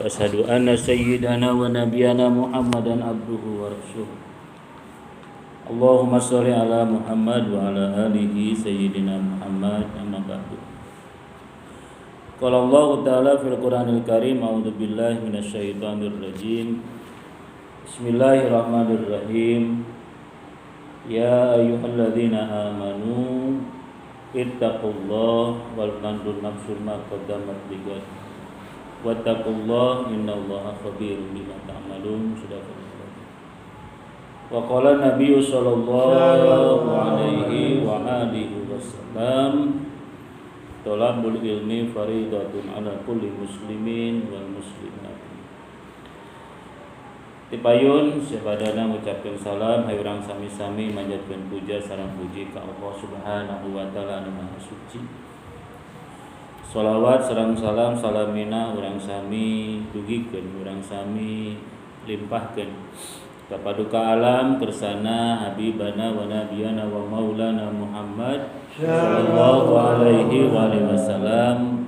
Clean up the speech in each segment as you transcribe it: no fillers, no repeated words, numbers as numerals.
وأشهد أن سيدنا ونبينا محمدا عبده ورسوله اللهم صل على محمد وعلى آله سيدنا محمد أما بعد قال الله تعالى في القرآن الكريم أعوذ بالله من الشيطان الرجيم بسم الله الرحمن الرحيم يا أيها الذين آمنوا اتقوا الله ولتنظر نفس ما قدمت لغد واتقوا الله إن الله خبير بما تعملون. وقال النبي صلى الله عليه وآله وسلم thalabul ilmi faridatun ala kulli muslimin wal muslimat. Tipayun sabadana ngucapkeun salam hai urang sami-sami manjatkeun puja sareng puji ka Allah Subhanahu wa taala anu maha suci. Shalawat sareng salam salamina urang sami dugikeun urang sami limpahkeun ka paduka alam kersana habibana wa nabiyana wa maulana Muhammad sallallahu alaihi wasallam,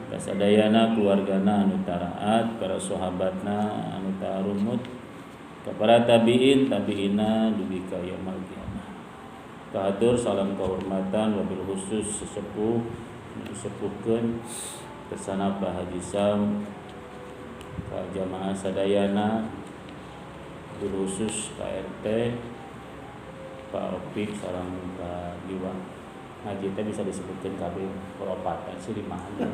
kasadayana keluargana anu taat, para sahabatna anu tarumut, kepada tabiin tabiina dugi ka yaumul qiyamah. Kahatur salam kehormatan wabil khusus sesepuh disepuhkeun kersana Pak Haji Sam, ka jamaah sadayana wabil khusus ka RT Pak Opik sareng ka Diwa. Ngaji teh bisa disebutkan kabeh peropatan sih di mana.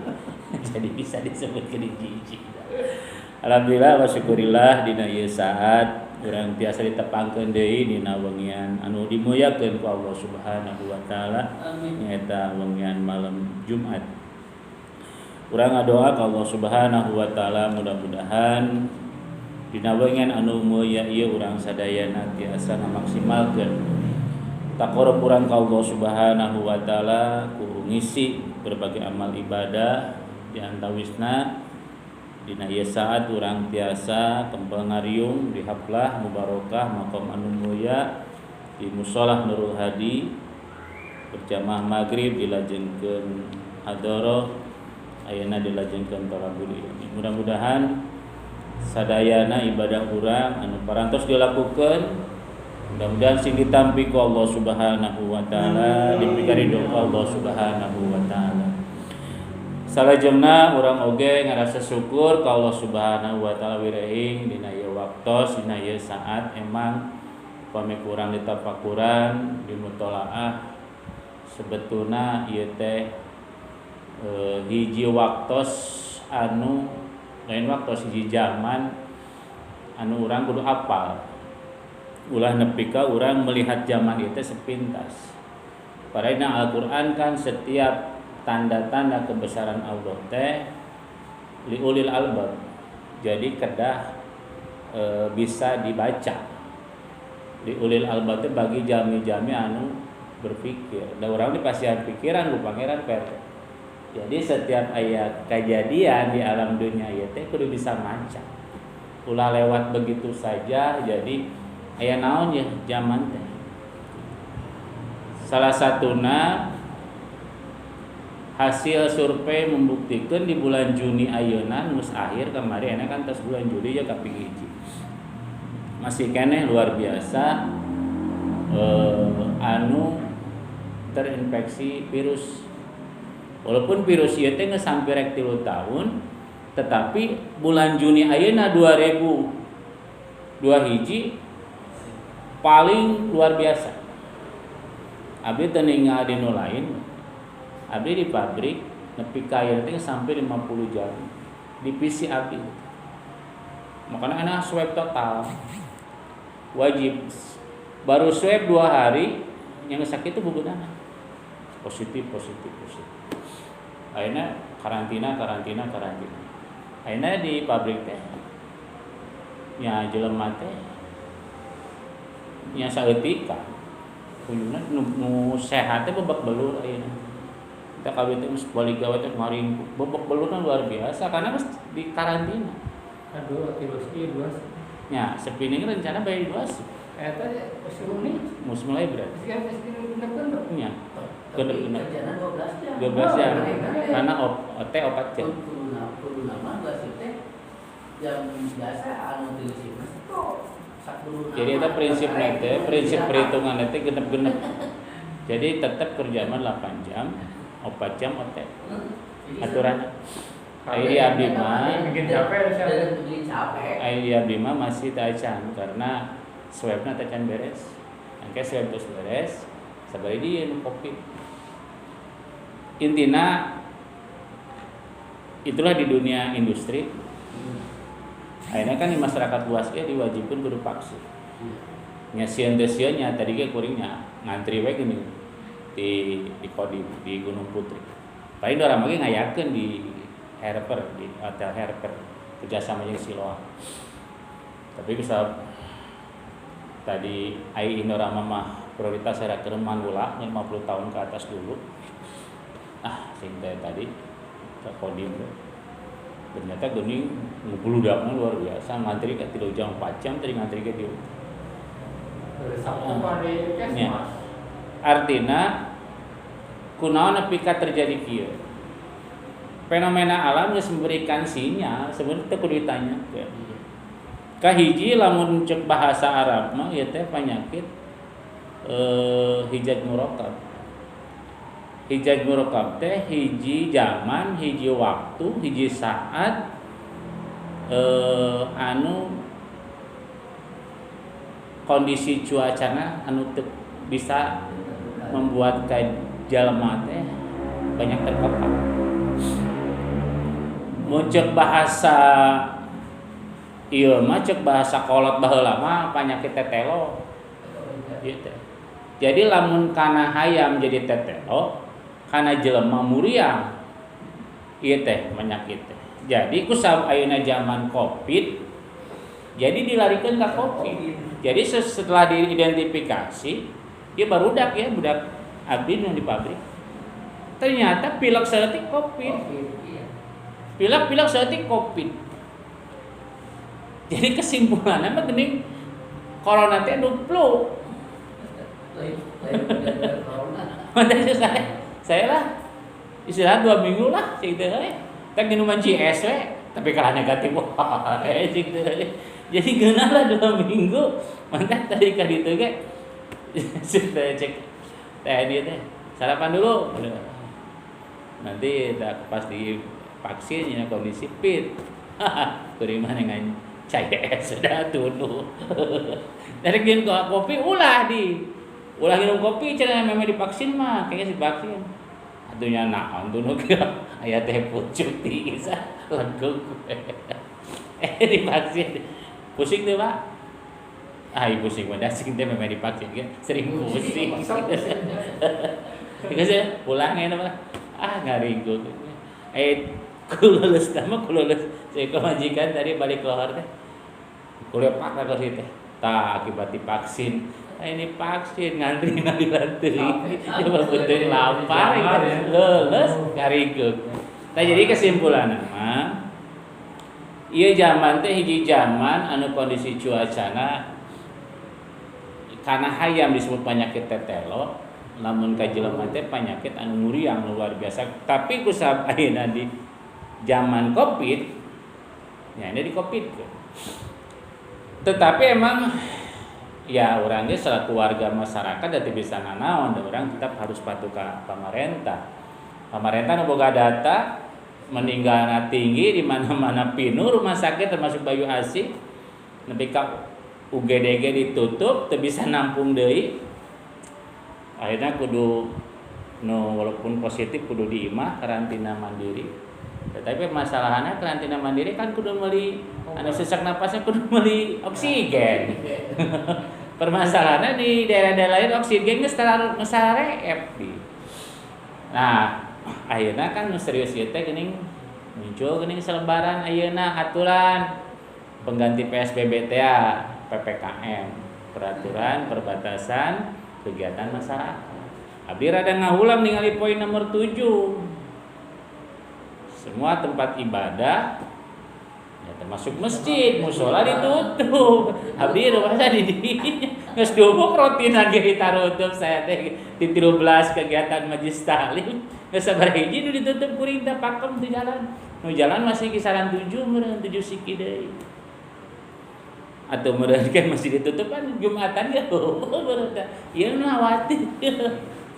Jadi bisa disebutkan hiji-hiji. Alhamdulillah wa syukurillah dina ieu saat urang tiasa ditepangkeun deui dina wengian anu dimuliakeun ku Allah Subhanahu wa taala nyaeta wengian malam Jumat. Urang ngadoa ka Allah Subhanahu wa taala mudah-mudahan dina wengian anu mulia ieu urang sadayana tiasa ngamaksimalkeun taqarrub urang ka Allah Subhanahu wa taala ku ngisi berbagai amal ibadah di antawisna dina ieu saat urang tiasa kempel ngariung di haflah mubarakah maqam anu mulia di musholah Nurul Hadi berjamaah maghrib dilajengkeun hadharah ayeuna dilajengkeun thalabul ilmi. Mudah-mudahan sadayana ibadah urang anu parantos dilakukeun mudah-mudahan sing ditampi ku Allah Subhanahu wa taala dipikari doa Allah Subhanahu wa taala. Salajengna urang oge ngarasa syukur ka Allah Subhanahu wa taala wirehing dina ieu waktos dina ieu saat emang pamik urang ditafakuran di mutolaah sebetulna ieu teh hiji waktos anu lain waktos hiji zaman anu urang kudu apal. Ulah nepi ka urang melihat zaman itu sepintas. Paraina Al-Qur'an kan setiap tanda-tanda kebesaran Allah teh liulil albab. Jadi kedah bisa dibaca. Liulil albab teh bagi jami-jami anu berpikir. Da urang di pasihan pikiran ku pangeran perte. Jadi setiap ayat kejadian di alam dunia ieu teh kudu bisa maca. Ulah lewat begitu saja jadi aya naon ya zaman teh. Salah satuna hasil survei membuktikan di bulan Juni ayeuna geus akhir kamari enak kan tos bulan Juli ya kaping hiji. Masih keneh luar biasa anu terinfeksi virus. Walaupun virus ieu teh geus hampir 3 tahun, tetapi bulan Juni ayeuna 2002 hiji paling luar biasa. Abdi teu ningali di nu lain. Abdi di pabrik nepi ka ieu teh sampai 50 jam. Divisi abdi. Makanya anak swab total. Wajib. Baru swab 2 hari yang sakit itu bubudana. Positif. Akhirnya karantina. Akhirnya di pabrik teh nya jelema teh nya saeutik ka kunjungna nu sehat teh bebek belur ayeuna. Kita kabeh teh geus balik gawe teh kemarin bebek belurna luar biasa karena geus di karantina. Aduh, virus ieu duas. Nya sepining rencana bae duas. Eta suruh nih. Mus mulai berarti. Sekian bener-bener. Nya. Kerjaan 12 jam. 12 jam. Karena opat jam. Kudu nama 12 teh jam biasa anu teu sih mas kok sakuru. Jadi itu prinsip perhitungan itu genep-genep. Jadi tetap kerja 8 jam, 4 jam otek. Aturan. Ai abdi mah bikin capek siapa? bikin capek. Ai abdi mah masih teu acan karena swabna teu can beres. Angke swab geus beres, sabari dieu nu Covid. Intina itulah di dunia industri. Akhirnya kan di masyarakat luas ge diwajibkeun kudu vaksin. Nya sieun teu sieun nya tadi ge kuringnya ngantri we geuning di Kodim di Gunung Putri. Paling urang mah ge ngayakeun di Herper di Hotel Herper kerjasama jeung Siloam. Tapi bisa tadi ai Indorama mah prioritas era kereman ulah 50 tahun ke atas dulu. Sing tadi ke Kodim ternyata geuning ngubludak mah luar biasa ngantri ka 3 jam 4 jam tadi ngantri ke dieu. Artina kunaon nepi ka terjadi kieu. Fenomena alam geus memberikan sinyal sebenarnya teu kudu ditanyakeun. Kahiji lamun cek bahasa Arab mah ieu teh penyakit hijaj murakkab. Hijaj murakkab teh hiji zaman, hiji waktu, hiji saat anu kondisi cuacana anu teu bisa membuat ka jalma teh banyak terpapar. Mun ceuk bahasa ieu mah ceuk bahasa kolot baheula mah panyakit tetelo. Ieu teh. Jadi lamun kana hayam jadi tetelo, kana jelema muriang. Ieu teh penyakit teh. Jadi kusab ayeuna zaman Covid, jadi dilarikan ke Covid. Jadi setelah diidentifikasi, dia barudak ya, budak abdi nu di pabrik. Ternyata pilek saeutik Covid. Pilek saeutik Covid. Jadi kesimpulannya mah geuning corona teh anu flu. Makanya saya lah istirahat 2 minggu lah cing teh euy. Teh minuman CS we, tapi kalau negatif cing teh euy. Jadi geunah lah 2 minggu. Mantap tadi ka ditu ge. Sudah cek teh dia teh sarapan dulu. Nanti pas di vaksin ya kondisi fit. Kuring mah dengan CS sudah tunu. Dari gin kopi ulah minum kopi cenah memang divaksin mah kayaknya si vaksin. Atunya naon tunu ge aya teh pucuk ti isa legeg. Divaksin. Pusing teh, Pak? Ibu pusing mah dasing teh memang divaksin ge sering pusing. Geus pulang eta mah. Ngaringkuk. Kululus saya ke majikan tadi balik keluar teh. Kulepak ka situ teh. Tah akibat divaksin. Ini vaksin ngantri coba betul lapar lulus ngaringkuk. Tah jadi kesimpulanna mah ieu zaman teh hiji zaman anu kondisi cuacana kana hayam disebut penyakit tetelo, lamun ka jelema teh penyakit anu muriang luar biasa. Tapi kusab ayeuna di zaman Covid, ya ini di Covid. Tetapi emang ya orang ge selaku warga masyarakat jadi bisa nanaon, orang tetap harus patuh ka pamarentah. Pamarentah nu boga data meninggalna tinggi di mana-mana pinu rumah sakit termasuk Bayu Asih nepi ka UGDG ditutup teu bisa nampung deui. Akhirnya kudu walaupun positif kudu di imah karantina mandiri. Tetapi masalahannya karantina mandiri kan kudu meuli anu sesak napasnya kudu meuli oksigen. Permasalahannya di daerah-daerah lain oksigen geus sareep di. Nah, ayeuna kan nu serius ieu teh geuning muncul geuning selebaran ayeuna aturan pengganti PSBB teh PPKM, peraturan perbatasan kegiatan masyarakat. Abdi rada ngahulang ningali poin nomor 7. Semua tempat ibadah ya termasuk masjid, mushola ditutup. Abdi rumahnya di dinya. Geus dubuk rotinan ge ditarutup saya teh di 13 kegiatan majelis taklim. Geus sabar hiji nu ditutup kuring teh pakem di jalan. Nu jalan masih kisaran 7 meureun 7 siki deui. Atau meureun kan masih ditutup kan Jumatan ya. Meureun teh. Ieu mah khawatir.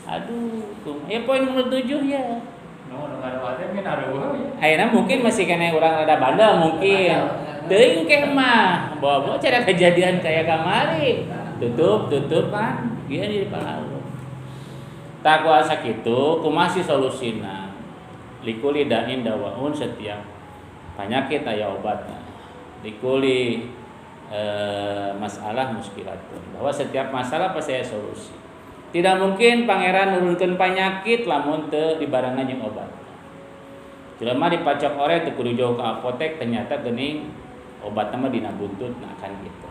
Aduh, ya poin nomor 7 ya. No, ada wadah mungkin ada buah ya. Ayeuna mungkin masih kena urang rada bandel mungkin. Teuing ke mah, bawa cara kejadian kayak kamari. Tutup kan. Ieu di palalu. Tak kuasa kitu, kumaha si solusina? Likuli dain dawaun setiap penyakit aya obatna. Likuli masalah muskilatun. Bahwa setiap masalah pasti ada solusi. Tidak mungkin pangeran nurunkeun penyakit lamun teu dibarengan jeung obat. Jelema dipacok ore teu kudu jauh ka apotek ternyata geuning obatna mah dina buntut nah kan gitu.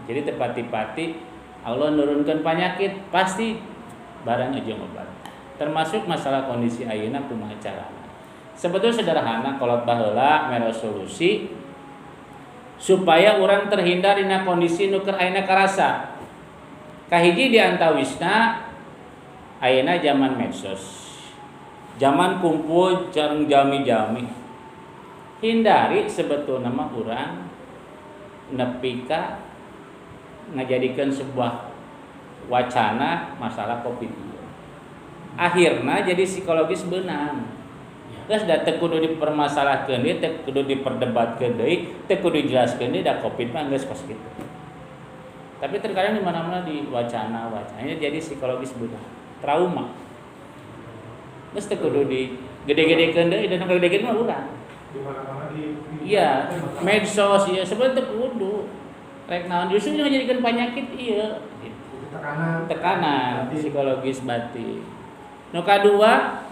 Jadi tepati-pati Allah nurunkeun penyakit pasti barang jeung obat. Termasuk masalah kondisi ayeuna kumaha carana. Sebetulnya sederhana kolot baheula mere solusi supaya orang terhindar dina kondisi nu keur ayeuna karasa. Kahiji di antawisna ayeuna zaman medsos. Zaman kumpul jeung jami-jami. Hindari sebetulna mah urang nepi ka ngajadikeun sebuah wacana masalah Covid. Akhirna jadi psikologis beunang. Geus da teu kudu dipermasalahkeun deui, teu kudu diperdebatkeun deui, teu kudu dijelaskeun deui da Covid mah geus kos kitu. Tapi terkadang di mana-mana di wacana-wacananya jadi psikologis beunang, trauma. Geus teu kudu di gede-gedekeun deui, dan gede-gede mah urang. Di mana-mana di Iya, medsos ieu sebenarnya teu kudu. Rek naon justru ngajadikeun penyakit ieu. Tekanan psikologis batin. Nu kadua,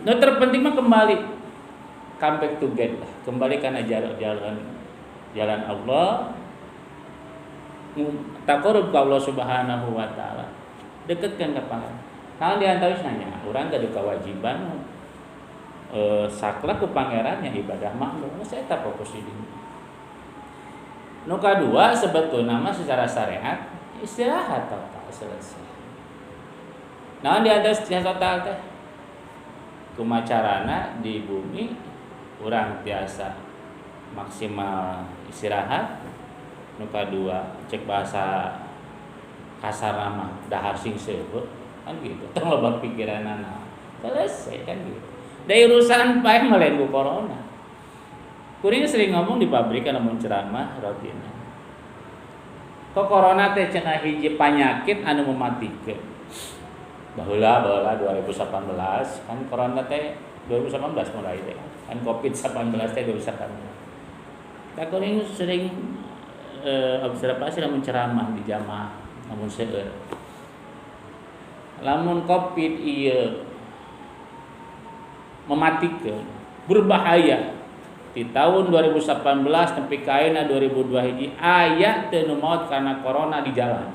nu terpenting mah kembali come back to God lah. Kembali kana jalan Allah. Taqarrub ka Allah Subhanahu wa taala. Deketkeun ka Pangeran. Kalau di antara nanya, urang gadu kewajiban saklek ku Pangeran yang ibadah makhluk. Saya tak fokus di dieu. Nu kadua sebetulna mah secara syariat istirahat total selesai. Nah di atas istirahat total teh kumacarana di bumi urang biasa maksimal istirahat. Nu kadua cek bahasa kasar mah dahar sing seueuh kan gitu. Tong loba pikiranana. Selesai kan gitu. Dari urusan paeh malen ku corona. Kuring sering ngomong di pabrik kana mun ceramah rutina. Kok corona teh cenah hiji panyakit anu mematikeun. Baheula 2018 kan corona teh 2018 mulai teh kan Covid-19 teh 2018. Da kuring sering observasi lamun ceramah di jamaah lamun seueur. Lamun Covid ieu mematikan, berbahaya. Di tahun 2018 sampai ka ayeuna 2002 hiji aya teu nu maot karena corona di jalan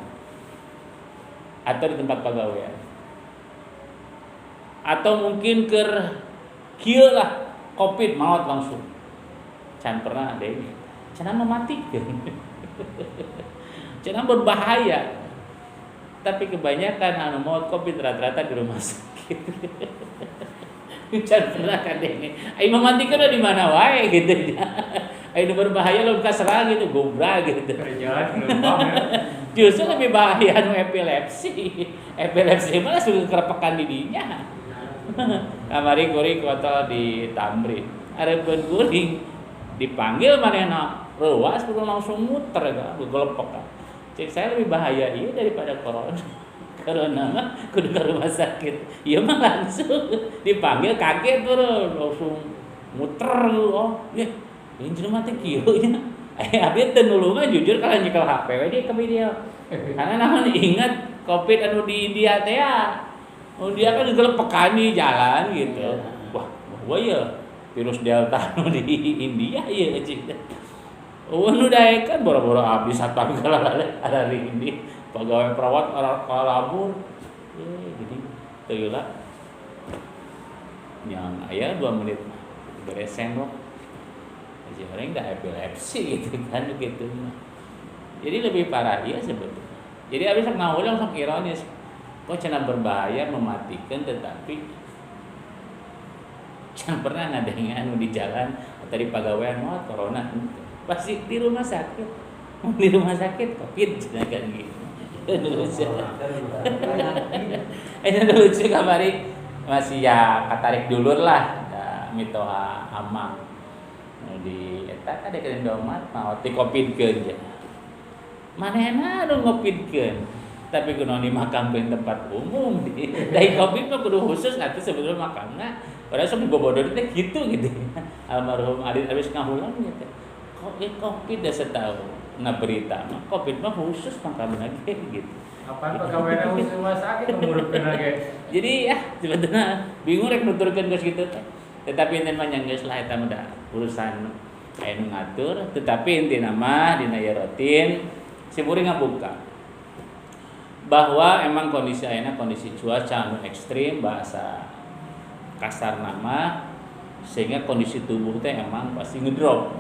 atau di tempat pagawean. Atau mungkin keur kieu lah Covid maot langsung. Can pernah ada ini. Cenah mematikan. Cenah berbahaya. Tapi kebanyakan anu maot Covid rata-rata di rumah sakit. Jangan pernah kan ini. Ayo mematikan di mana wae gitu ya. Ayo berbahaya lo kasar gitu, gobra gitu. Jalan lembang ya. Justru lebih bahaya anu epilepsi. Epilepsi malah suka kerepekan di dinya. Kamari kuring kota di Tamrin. Arebeun kuring dipanggil manehna ruas kudu langsung muter kan, gelepek kan. Cek saya lebih bahaya ieu daripada corona. Corona mah kudu ke rumah sakit. Ieu mah langsung dipanggil kaget turun langsung muter oh ya ini jelema teh kieu nya. Abi teu nulungan jujur kalau nyekel HP we di ke video. Karena namun ingat Covid anu di India teh ya. Oh dia kan digelepekan di jalan gitu. Wah ya virus Delta anu di India ieu cik. Oh nu daekan boro-boro abdi satpam ada di ini pegawai perawat labur. Jadi teu lah. Yang aya 2 menit beres sendok. Jadi orang dah epilepsi gitu kan gitu. Jadi lebih parah ya sebetulnya. Jadi abis ngawul langsung ironis. Kok cenah berbahaya mematikan tetapi can pernah ngadengin anu di jalan atau di pagawean mau corona pasti di rumah sakit covid cenah kan gitu. Ini lucu kamari masih ya katarik dulur lah da mitoha amang di eta kada kena domat mau ti kopidkeun ya manehna anu ngopidkeun tapi kudu dimakamkeun tempat umum dari covid mah kudu khusus atuh sebetulnya makamna padahal sok bobodo teh gitu almarhum Adit habis ngahulang gitu covid da setahun na berita mah covid mah khusus makamna ge gitu. Apaan pegawai khusus rumah sakit mengurupkeun lagi. Jadi ya sebetulnya bingung rek nuturkeun geus kitu teh. Tetapi enten mah geus lah eta mah urusan aya nu ngatur, tetapi intina mah dina yarotin si muring ngabuka. Bahwa emang kondisi ayeuna kondisi cuaca anu ekstrim bahasa kasar nama sehingga kondisi tubuh teh emang pasti ngedrop.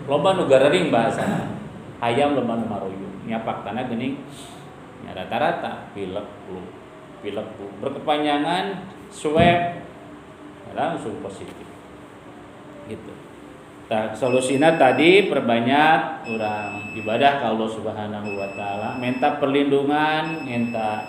Loba nu garering bahasa. Hayam loba nu maroyong. Nya faktana geuning ya rata-rata pilek berkepanjangan swab langsung positif gitu. Nah, solusinya tadi perbanyak orang ibadah ke Allah Subhanahu wa taala, minta perlindungan, minta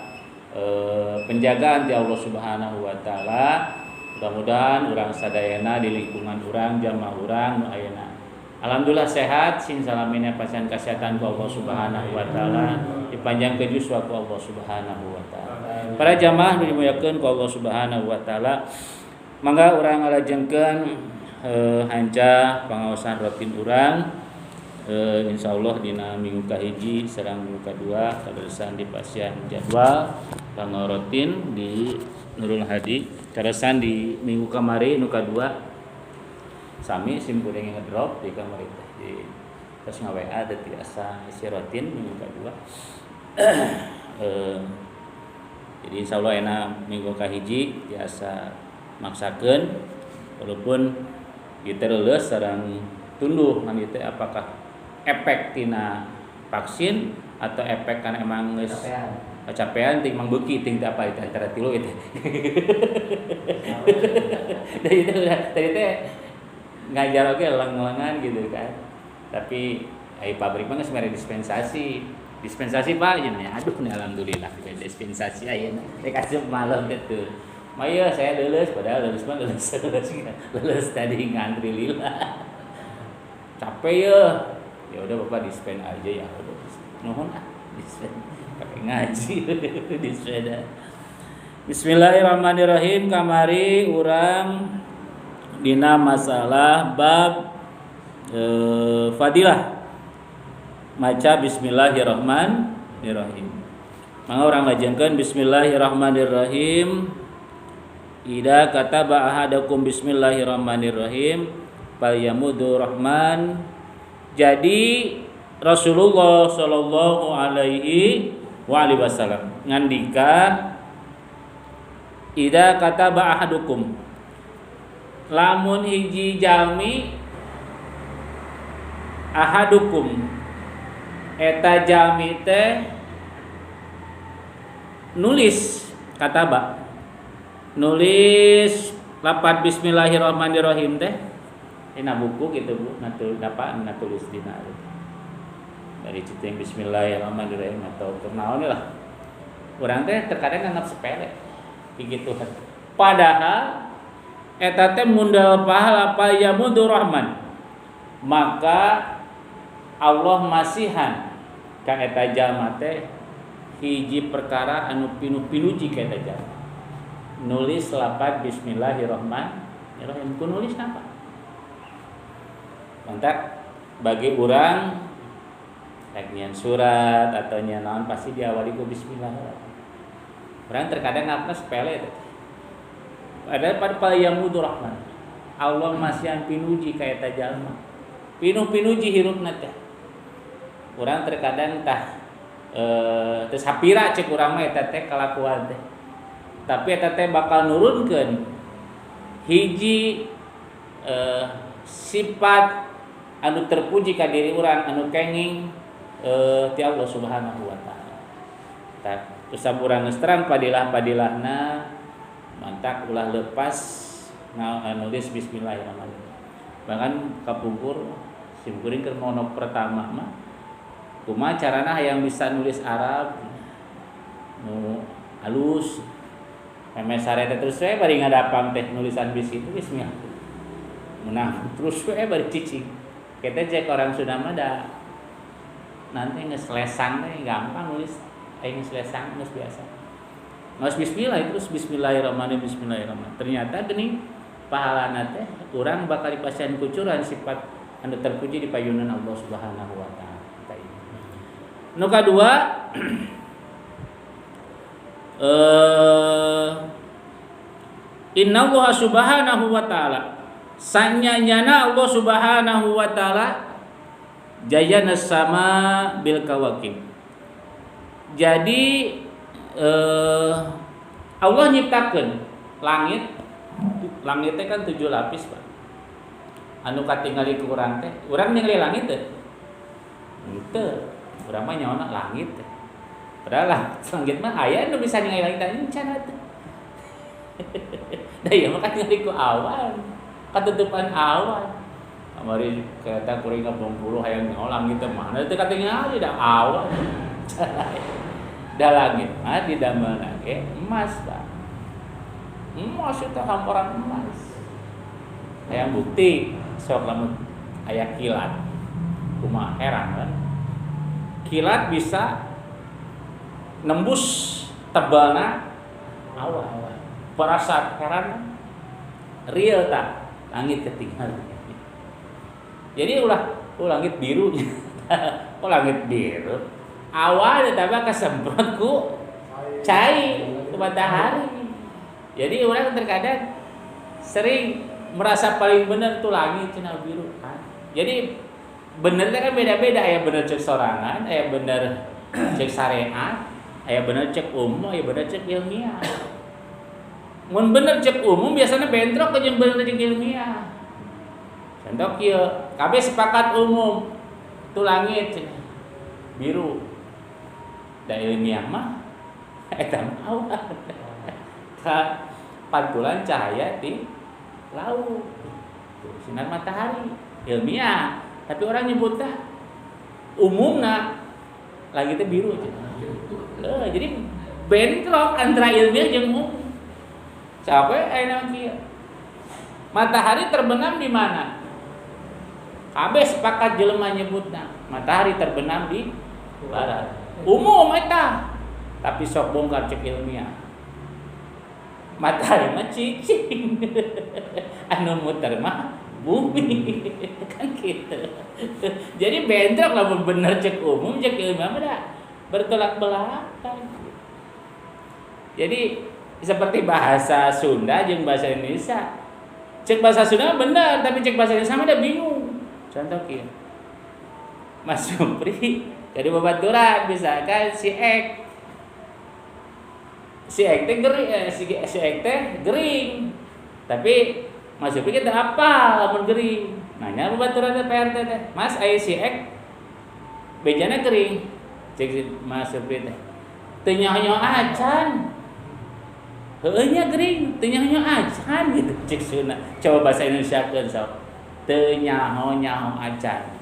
penjagaan di Allah Subhanahu wa taala. Mudah-mudahan orang sadayana di lingkungan orang jamaah orang nu ayeuna alhamdulillah sehat sing salamina pasien kesehatan ku Allah Subhanahu wa taala dipanjangkeun yuswa ku Allah Subhanahu wa taala. Para jamaah dimuliakeun ku Allah Subhanahu wa taala. Mangga urang ngalajenkeun hanca pangaosan rutin urang insyaallah dina minggu kahiji sareng minggu kadua kadosan di pasien jadwal pangorotin di Nurul Hadi kadosan di minggu kamari nu kadua sami simpuring ngedrop di kamar itu di terus ngaWA ada tiasa isi rutin minggu kedua. Jadi insyaallah enak minggu kahiji tiasa maksakeun walaupun kita lulus sareng tunduh ngan ieu teh apakah efek tina vaksin atau efek kan emang geus capean ting mang beuki ting apa itu antara tilu itu. Dari teh ngajar oke leng-lengan gitu kan. Tapi pabrik mah geus mere dispensasi Pak nya. Aduh nih alhamdulillah dispensasi ayeuna. Rek asup malam gitu. Maya saya lulus padahal lulus lulus tadi ngantri lila. Capek ya. Ya udah Bapak dispen aja ya. Nuhun dispen. Pakai ngaji dispen. Bismillahirrahmanirrahim. Kamari urang dina masalah bab fadilah maca bismillahirrahmanirrahim. Mangga urang lajengkeun bismillahirrahmanirrahim. Ida kataba ahadakum bismillahirrahmanirrahim falyamudu rahman. Jadi Rasulullah sallallahu alaihi wasallam ngandika ida kataba ahadukum lamun hiji jalmi ahadukum eta jalmi teh nulis kataba nulis lapat bismillahirrahmanirrahim teh dina buku gitu Bu natulis dina dari citeng bismillahirrahmanirrahim atau kenaon lah urang teh terkadang nganggap sepele begitu padahal eta teh mundal pahala falyamudu rahman maka Allah masihan ka eta jalma teh hiji perkara anu pinuji ka eta jalma nulis lapat bismillahirrahmanirrahim ku nulis napa mantap bagi urang nyian surat atau nyian naon pasti diawali ku bismillahirrahmanirrahim urang terkadang ngapna sepele teh ada pada yang mudu rahman Allah masihan pinuji ka eta jalma pinuji hirupna teh urang terkadang tah teu sapira cek urang mah eta teh kalakuan teh tapi eta teh bakal nurunkeun hiji sifat anu terpuji ka diri urang anu kenging ti Allah Subhanahu wa taala. Tah usah urang geus terang padilah-padilahna mantak ulah lepas nulis bismillahirrahmanirrahim. Bahkan kapungkur simkuring keur mono pertama mah kumaha carana hayang bisa nulis Arab nu alus meme sareta terus we bari ngadapang teh nulisan bisi itu bismillah menang terus we bari cicing kita cek orang Sunda mah da nanti geus lesang teh gampang nulis aing geus lesang geus biasa geus bismillah terus bismillahirrahmanirrahim ternyata geuning pahalana teh urang bakal dipasieun kucuran sifat anu terpuji di payunan Allah Subhanahu wa taala. Nu kadua Inna Allah Subhanahu wa taala sanyanyana Allah Subhanahu wa taala jayana sama bil kawakib. Jadi Allah nyiptakeun langit teh kan 7 lapis Pak. Anu katingali ku urang teh, urang ningali langit teh. Henteu, urang mah nyaona langit teh. Padahal langit mah aya anu bisa ningali langit teh can atuh. Da ieu mah katingali ku awan, katutupan awan. Kamari kereta kuring ka Bengkulu hayang nyaho langit teh mah. Teu katingali da awan. Da langit mah didamel ge emas Pak. Emas itu hampuran emas. Hayang bukti sok lamun aya kilat. Kumaha heran kan? Kilat bisa nembus tebalna awan. Perasa heran real tak langit ketinggalan. Jadi langit biru. Langit biru. Awan ditambah kesemprot ku cai ku matahari. Jadi orang terkadang sering merasa paling benar tuh langit cenah biru kan. Jadi benernya kan beda-beda, aya bener cek sorangan, aya bener cek syariat, aya bener cek umum, aya bener cek ilmiah. Mun bener cek umum biasanya bentrok ke jeung bener cek ilmiah. Contoh kieu, kabeh sepakat umum tuh langit cenah biru. Da ilmiah mah eta awan. Pantulan cahaya di laut sinar matahari ilmiah tapi orang nyebutnya umumna lagi teh biru aja. Jadi bentrok antara ilmiah jeung umum. Siapa aya kieu? Matahari terbenam di mana? Kabeh sepakat jelema nyebutna matahari terbenam di barat. Umum eta. Tapi sok bongkar cek ilmiah. Matahari mah cicing. Anu muter mah bumi. Kan gitu. Jadi bentrok lamun bener cek umum cek ilmiah mah da bertolak belakang. Jadi seperti bahasa Sunda jeung bahasa Indonesia. Cek bahasa Sunda bener, tapi cek bahasa Indonesia mah da bingung. Contoh kieu. Mas Supri jadi babaturan misalkan si Ek teh gering, tapi Mas Supri kita apa lamun gering. Nanya babaturan teh PRT teh, Mas aya si Ek bejana gering. Cek Mas Supri teh. Teu nyaho-nyaho acan. Heueuh nya gering, teu nyaho-nyaho acan gitu cek Sunda. Coba bahasa Indonesiakeun sok. Teu nyaho-nyaho acan.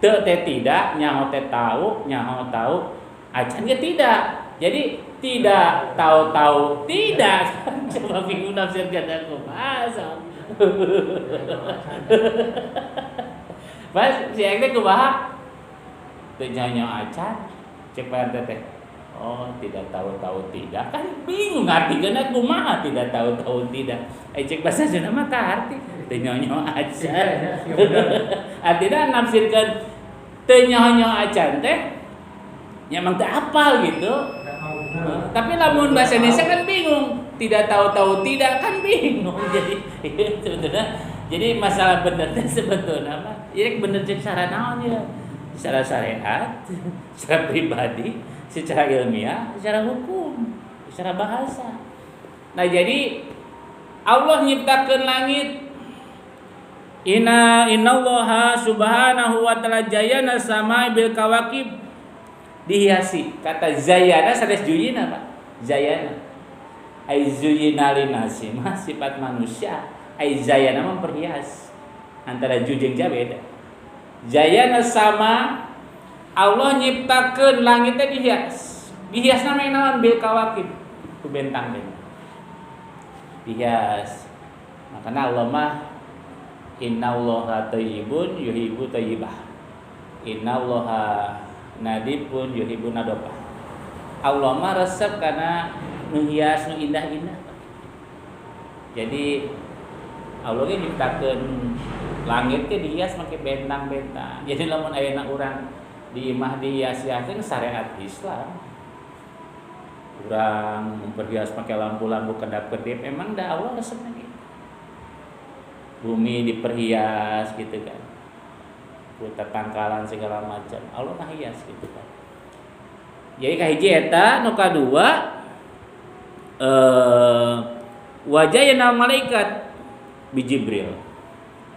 Teu teh tidak, nyaho teh tahu, nyaho tahu, acan ge tidak. Jadi tidak tahu-tahu tidak. Coba bingung nafsirkan aku masa. Mas si Ek kumaha? Teu nyaho acan. Cek PRT teh. Oh, tidak tahu-tahu tidak. Kan bingung artikeun kumaha tidak tahu-tahu tidak. Cek bahasa Sunda mah ka arti teu nyaho acan. Artinya nafsirkan teu nyaho acan teh nya emang teu apal gitu. Tapi lamun bahasa Indonesia kan bingung, tidak tahu-tahu tidak kan bingung. Jadi sebenarnya jadi masalah bener teh sebetulnya mah ieu bener cek cara naon ya? Secara syariat, secara pribadi, secara ilmiah, secara hukum, secara bahasa. Nah, jadi Allah nyiptakeun langit. Innallaha subhanahu wa ta'ala jayana sama bil kawakib. Dihiasi. Kata zayana sanes juyina Pak. Zayana. Ai zuyina linasi mah sifat manusia Ai zayana mah perhias. Antara ju jeung ja beda. Zayana sama Allah nyiptakeun langit teh dihias. Dihiasna mah naon bil kawakib ku bentang-bentang. Dihias. Makanya Allah mah innallaha thayyibun yuhibbu thayyibah. Innallaha nadifun yuhibbu nadafah. Allah mah resep kana nu hias nu indah-indah. Jadi Allah ge nyiptakeun langit teh dihias make bentang-bentang. Jadi lamun ayeuna urang di imah dihias-hiaskeun syariat Islam. Urang memperhias pakai lampu-lampu kedap-kedip emang da Allah resepna gitu. Bumi diperhias gitu kan. Tetangkalan segala macam. Allah mah hias gitu kan. Jadi kahiji eta nu kadua wajahna malaikat bi Jibril.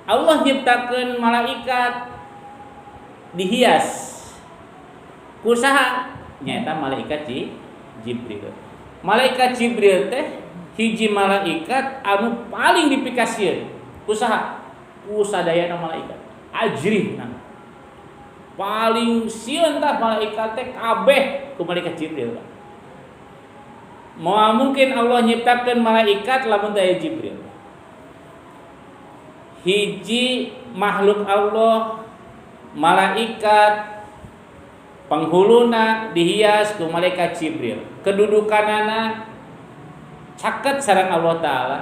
Allah nyiptakeun malaikat dihias. Kusaha? Nyaeta malaikat Jibril. Malaikat Jibril teh hiji malaikat anu paling dipikasieun. Kusaha? Ku sadayana malaikat. Ajrihna. Paling sieun tah malaikat teh kabeh ku malaikat Jibril. Moal mungkin Allah nyiptakeun malaikat lamun teh Jibril. Hiji makhluk Allah malaikat penghuluna dihias ku malaikat Jibril. Kedudukanana caket sareng Allah Ta'ala.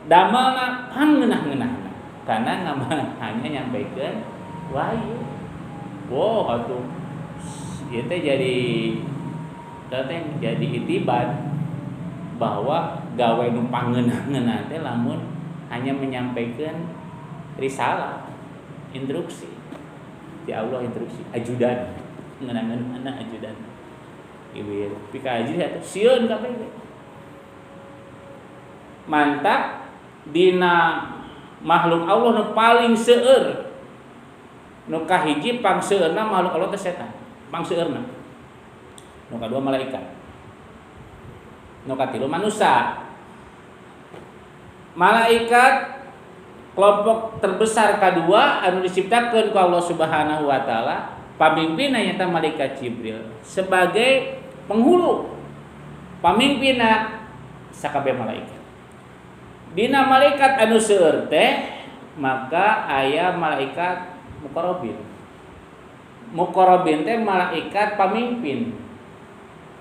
Damalna pangeunah-ngeunahna karena hanya nyampaikeun wahyu. Wow, atuh ieu teh jadi itibat bahwa gawe nu pangeunah-ngeunah teh lamun hanya menyampaikan risalah, instruksi. Di Allah instruksi, ajudan. Ngeunah-ngeunahna ajudan. Ieu pikaji atuh sieun kabeh. Mantap dina makhluk Allah nu paling seueur. Nu kahiji pangseueurna makhluk Allah teh setan. Pangseueurna. Nu kadua malaikat. Nu katilu manusia. Malaikat kelompok terbesar kedua anu diciptakeun ku Allah Subhanahu wa taala, pamimpinna nyaeta malaikat Jibril sebagai penghulu. Pamimpinna sakabeh malaikat. Dina malaikat anu seueur teh maka aya malaikat muqarrabin. Muqarrabin teh malaikat pamimpin.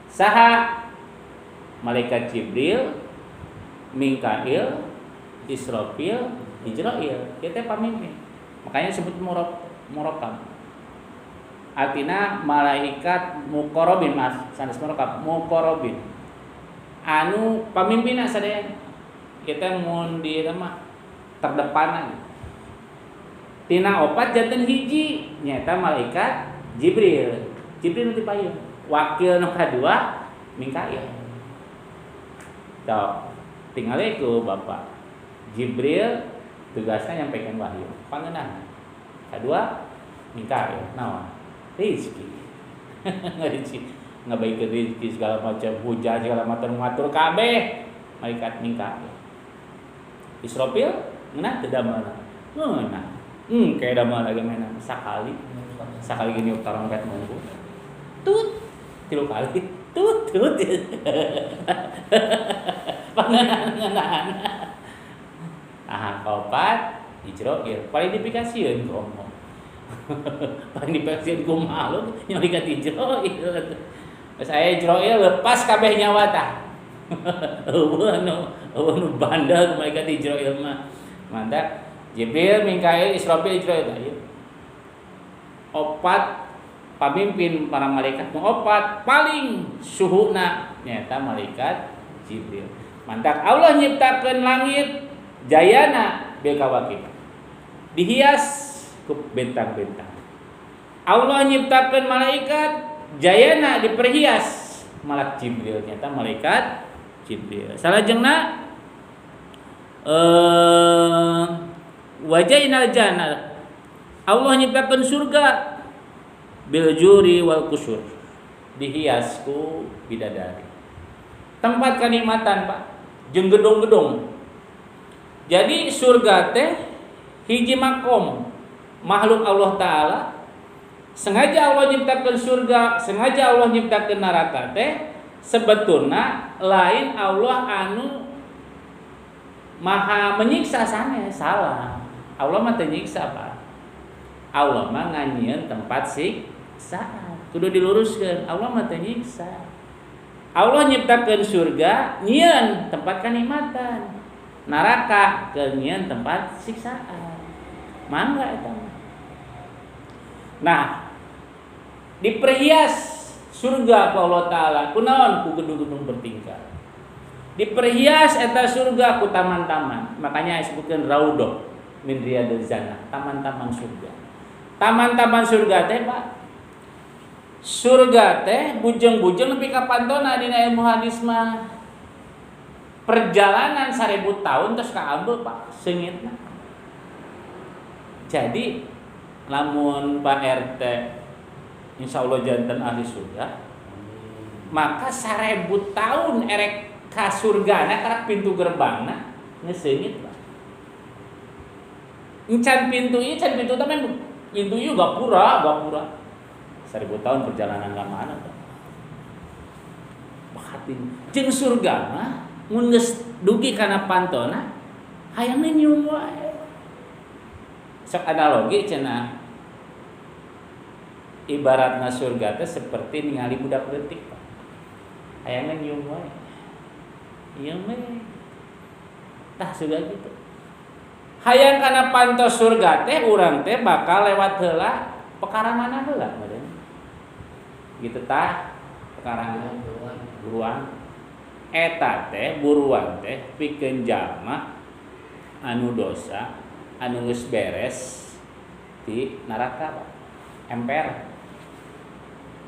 Saha? Malaikat Jibril, Mikail, Israfil, Ijrail, kita pamimpin. Makanya disebut murokab. Artinya malaikat muqarrabin, sanes murokab, muqarrabin. Anu pamimpinna sadaya kita mun di mah terdepanan. Tina opat janten hiji nyaeta malaikat Jibril. Jibril nu dipayeuh. Wakil nu kadua Mikail. Tok, tinggal ku Bapak Jibril tugasnya nyampaikan wahyu, pangeunah. Kedua Mikail, naon? Rizki. Rizki, ngabaikeun rizki segala macam hujan segala macam ngatur kabeh malaikat Mikail. Israfil ngeunah teu damelna. Ngeunah. Kayak damel lagi mainan sakali gini tarompet munggu. Tut 3 kali. Tut. Pangeunah. Kaopat Ijrail paling dipikasieun ku Allah. Paling dipikasieun ku makhluk malaikat Ijrail. Geus aya Ijrail lepas kabeh nyawa tah. Eueuh nu bandel malaikat Ijrail mah. Mantap. Jibril, Mikail, Israfil, Ijrail. Opat pamimpin para malaikat, opat paling suhuna nyata malaikat Jibril. Mantap. Allah nyiptakeun langit jayana bil kawakib. Dihias ku bentang-bentang. Allah nyiptakeun malaikat jayana diperhias malak Jibril nyata malaikat Jibril. Salajengna wajahna jannah. Allah nyiptakeun surga bil juri wal kusur. Dihias ku bidadari. Tempat kanikmatan, Pak. Jeung gedung-gedung. Jadi surga teh hiji makom makhluk Allah Ta'ala. Sengaja Allah nyiptakeun surga, sengaja Allah nyiptakeun neraka teh sebetulna lain Allah anu maha menyiksa sanes, salah. Allah mah teu nyiksa, Pak. Allah mah nganyieun tempat siksaan. Kudu diluruskeun, Allah mah teu nyiksa. Allah nyiptakeun surga nyieun tempat kanikmatan. Neraka keunyeun tempat siksaan. Mangga eta. Nah, diperhias surga ku Allah Ta'ala kunaon ku gedung-gedung bertingkah. Diperhias eta surga ku taman-taman. Makanya disebutkeun raudhah min riyadil jannah, taman-taman surga. Taman-taman surga teh, Pak. Surga teh bujeng-bujeng nepi ka pantona dina ilmu hadis mah. Perjalanan 1000 tahun terus ka abeu, Pak, seungitna. Jadi lamun Pak RT insyaallah janten ahli surga, maka 1000 tahun erek ka surgana karena pintu gerbangna geus seungit, Pak. Encan pintu ieu can pintu teh pintu ieu gapura. 1000 tahun perjalanan ka mana, Pak? Bahatin jeung surga mah mun geus dugi kana pantona hayang nyium wae. Sok analogi cenah ibaratna surga teh seperti ningali budak leutik, Pak. Hayang nyium wae. Ieu mah tah surga gitu. Hayang kana pantos surga teh urang teh bakal lewat heula perkara mana heula meureun. Gitu tah perkara buruan. Eta teh buruan teh pikeun jalma anu dosa anu geus beres di neraka, Pak. Emper.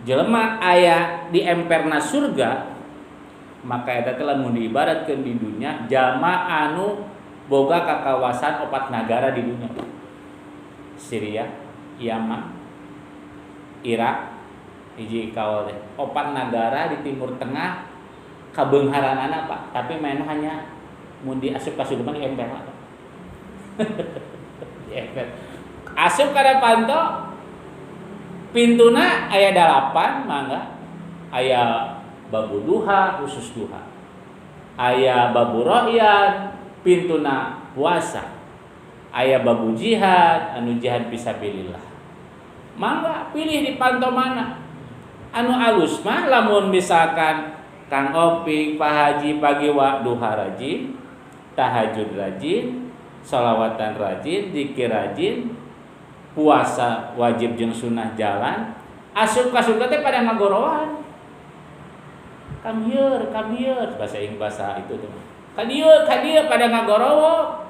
Jelema aya di emperna surga, maka eta teh lamun diibaratkeun di dunya jalma anu boga kakawasan 4 nagara di dunia, Pak. Syria, Yaman, Irak, hiji kaol teh. 4 nagara di Timur Tengah kabeungharanana, Pak, tapi main hanya mun diasup ka surga mah emper, Pak. Emper. Asup kana panto pintuna aya 8 mangga. Aya babu duha khusus duha. Aya babu rohyan pintuna puasa. Aya babu jihad anu jihad fisabilillah. Mangga pilih di panto mana. Anu alus mah lamun misalkan Kang Opik, Pak Haji pagi wa duha rajin, tahajud rajin, sholawatan rajin, zikir rajin, puasa wajib jeung sunnah jalan, asup ka surga teh pada ngagorowan. Come here, bahasa itu tuh. Ka dieu pada ngagorowo.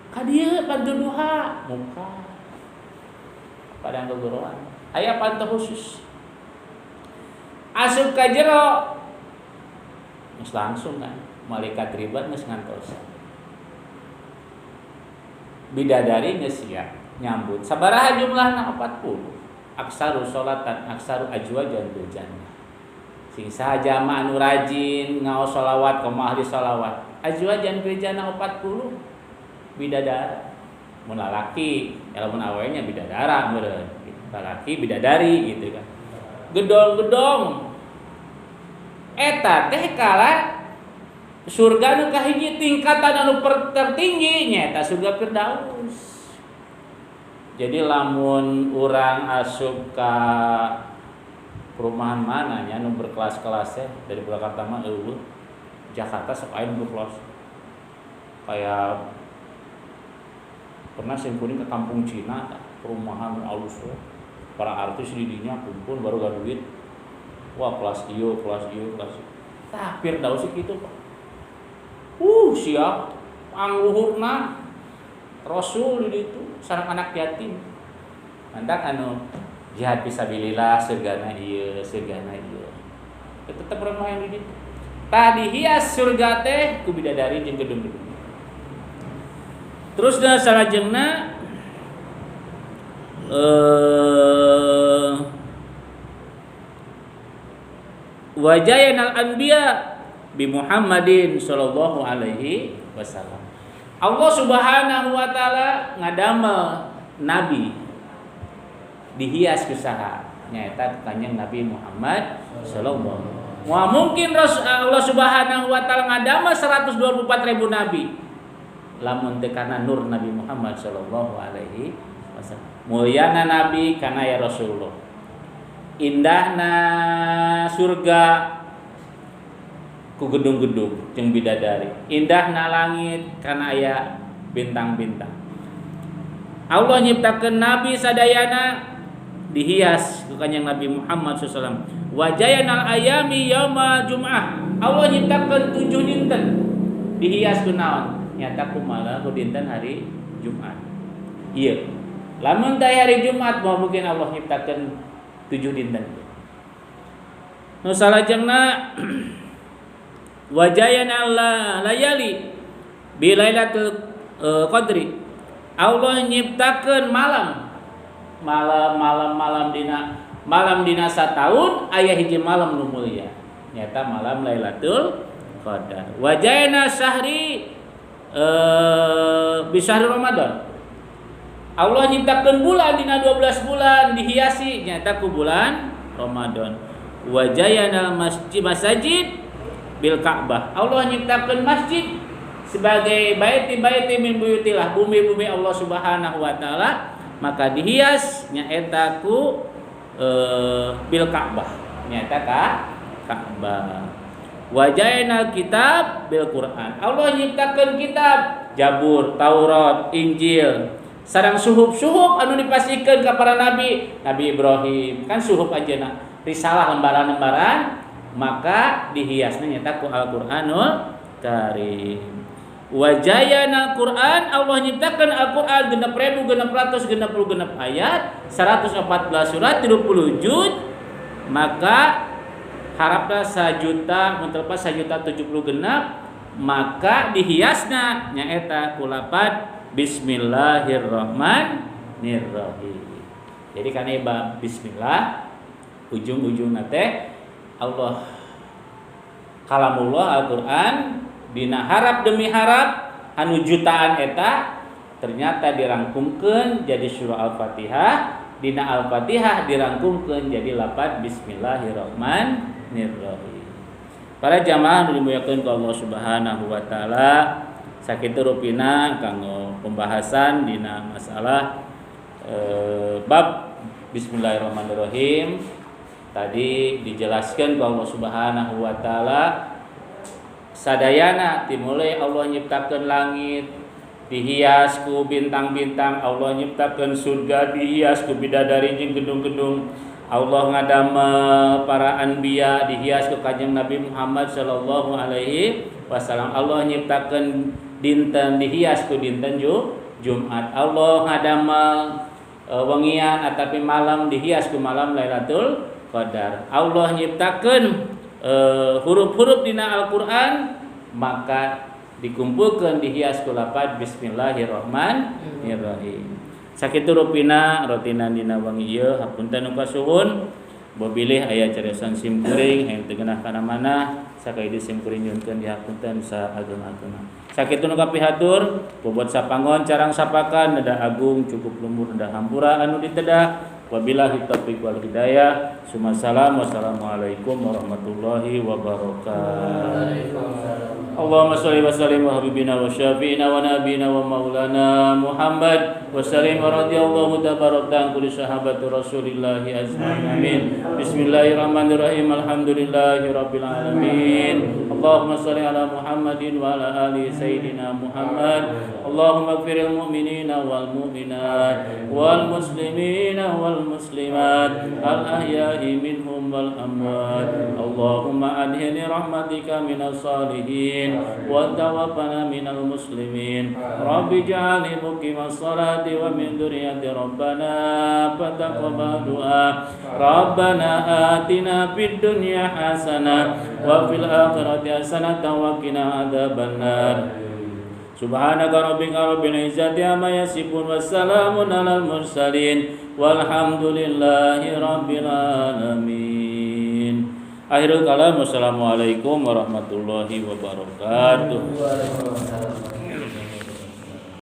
Ka dieu pantu duha, muka pada ngagorowan. Aya panto khusus. Asup ka jero geus langsung kan malaikat ribat geus ngantos. Bidadari geus siap nyambut. Sabaraha jumlahna 40. Aksaru sholatan, aksaru ajwajan bil jannah. Sing saha mah anu rajin ngaos sholawat ka ahli sholawat. Ajwajan bil jannah 40 bidadari. Mun lalaki, lamun awenya bidadara meureun. Lalaki bidadari gitu kan. Gedong-gedong eta teh kala surga nu kahiji tingkatan anu tertinggi nyaeta surga Firdaus. Jadi lamun urang asup ka perumahan mana nya nu berkelas-kelas teh dari Jakarta mah eueuh. Jakarta sok aya nu berkelas. Kayak pernah simkuring ke kampung Cina perumahan alus we. Para artis di dinya kumpul baru gak duit. Wah kelas ieu. Tah Firdaus kitu, Pak. Siap pangluhurna Rasul di ditu sareng anak yatim. Mandak anu jihad fisabilillah surgana ieu. Tetep urang di ditu. Tadi hias surga teh ku bidadari jeung gedung-gedung. Terus da salajengna wajayanal anbiya bi Muhammadin sallallahu alaihi wasallam. Allah Subhanahu wa taala ngadamel nabi dihias ku saha nyaeta kanjeng Nabi Muhammad sallallahu alaihi wasallam. Wah mungkin Allah Subhanahu wa taala ngadamel 124.000 nabi lamun teu kana nur Nabi Muhammad sallallahu alaihi wasallam. Mulyana nabi kana ya Rasulullah. Indahna surga ku gedung-gedung jeung bidadari. Indahna langit kana aya bintang-bintang. Allah nyiptakeun nabi sadayana dihias ku kanjeng Nabi Muhammad sallallahu alaihi wasallam. Wajayanal ayami yauma Jum'ah. Allah nyiptakeun 7 dinten dihias ku naon? Nyata ku malah ku dinten hari Jumat. Ieu. Lamun teh hari Jumat moal mungkin Allah nyiptakeun 7 dinten. Nu salajengna wajayana layali bi lailatul qadri. Allah nyiptakeun malam dina sataun aya hiji malam nu mulia. Nyata malam Lailatul Qadar. Wajayana syahri bi syahri Ramadan. Allah nyiptakeun bulan dina 12 bulan dihiasi nyata ku bulan Ramadan. Wajayana masjid bil Ka'bah. Allah nyiptakeun masjid sebagai baiti min buyutillah, bumi-bumi Allah Subhanahu wa taala, maka dihias nyaeta ku bil Ka'bah. Nyaeta Ka'bah. Wajayana kitab bil Quran. Allah nyiptakeun kitab Jabur, Taurat, Injil. Sareng suhuf-suhuf anu dipasikeun ka para nabi, Nabi Ibrahim kan suhuf ajeuna, risalah lembaran-lembaran, maka dihiasna nyata ku Al-Qur'anul Karim. Wajayana Quran, Allah nyiptakeun Al-Qur'an 6.666 ayat, 114 surat, 30 juz, maka harapna 1 juta mun tepas 1.070.000 genap, maka dihiasna nyaeta ku lafaz Bismillahirrahmanirrahim. Jadi kana bab bismillah ujung-ujungna teh Allah kalamullah Al-Qur'an dina harap demi harap anu jutaan eta ternyata dirangkumkeun jadi surah Al-Fatihah, dina Al-Fatihah dirangkumkeun jadi lafaz Bismillahirrahmanirrahim. Para jamaah nu dimuliakeun ku Allah Subhanahu wa taala, sakitu rupina kanggo pembahasan dina masalah bab Bismillahirrahmanirrahim. Tadi dijelaskan ku Allah Subhanahu wa taala sadayana dimulai Allah nyiptakeun langit dihias ku bintang-bintang, Allah nyiptakeun surga dihias ku bidadari jeung gedung-gedung, Allah ngadamel para anbiya dihias ku kanjeng Nabi Muhammad sallallahu alaihi wasallam, Allah nyiptakeun dinten dihias ku dinten Jumat, Allah ngadamel wengian atapi malam dihias ku malam Lailatul Qadar, Allah nyiptakeun huruf-huruf dina Al-Qur'an maka dikumpulkeun dihias ku lafaz Bismillahirrahmanirrahim. Sakitu rupina rotina dina wangi ieu hapunten nu kasuhun bobilih aya cariosan simkuring hayang teu geunah kana mana sakaidi simkuring nyunkeun dihapunten saageng-agengna. Sakitu nu kapihatur bobot sapangon carang sapakan neda agung cukup lumur neda hampura anu ditedah. Wabillahi taufiq wal hidayah. Wassalamualaikum warahmatullahi wabarakatuh. Allahumma shalli wa sallim wa habibina wa syafi'ina wa nabiyina wa maulana Muhammad wa sallim wa radiyallahu tabaraka an kulli sahabati Rasulillahi ajmain. Amin. Bismillahirrahmanirrahim. Alhamdulillahi rabbil alamin. Allahumma shalli ala Muhammadin wa ala ali sayyidina Muhammad. Allahumma ighfiril mu'minina wal mu'minat wal muslimina wal muslimat al ahya'i minhum wal amwat. Allahumma adhini rahmatika minas salihin wa tawaffana minal muslimin. Rabbi ja'alni muqimas salati wa min dzurriyyati rabbana fataqabbal du'a. Rabbana atina fid dunya hasanah wa fil akhirati hasanah wa qina adzabannar. Subhanaka rabbika rabbil izzati amma yasifun wassalamun alal mursalin walhamdulillahi rabbil alamin. Akhirul kalam. Wassalamualaikum warahmatullahi wabarakatuh.